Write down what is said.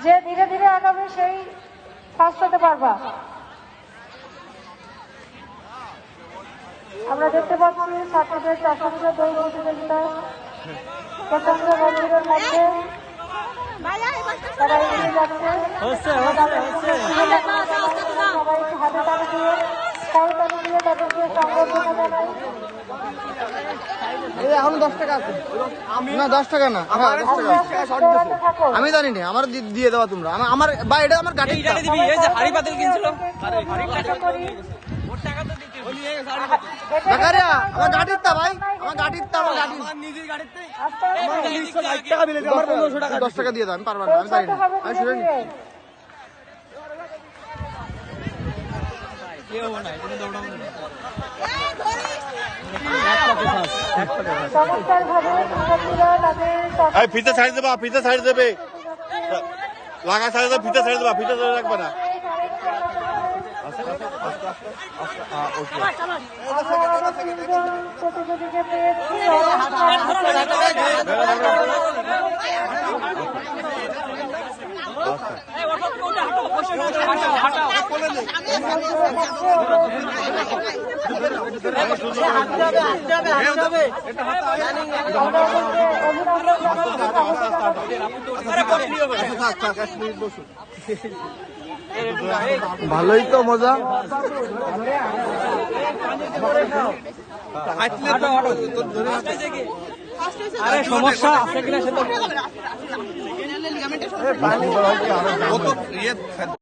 যে ধীরে ধীরে আগাবে সেই ফার্স্ট হতে পারবা। আমরা দেখতে পাচ্ছি ছাত্রদের 400 মিটার দৌড় প্রতিযোগিতা প্রচন্ড গম্ভীরের মধ্যে তারা এগিয়ে যাচ্ছে। সবাই হাতে তালি দিয়ে করতালি দিয়ে তাদেরকে সংবর্ধনা জানাই। এখন 10 টাকা আছে না, 10 টাকা না, আমি জানি না, আমার দিয়ে দেওয়া তোমরা আমার বা এটা আমার গাড়ি দিবি। এই যে হাড়ি পাতিল কিনছিল আমার গাড়ির তা ভাই, আমার গাড়ির তা, আমার গাড়ি নিজের গাড়িতে 60 টাকা দিলে আমার 1500 টাকা 10 টাকা দিয়ে দাও। আমি পারবো না, আমি জানি না, আমি শুনে নি ফিতে ছাড়ি দেবা, ফিতে ছাড়ি দেবে, লাগা ছাড়ি দেবে, ফিতে ছাড়ি দেবা, ফিতে ছাড়ি রাখবে না। প্রতিযোগীকে পেয়েছি ভালোই তো মজা। আরে সমস্যা আছে কিনা সেটা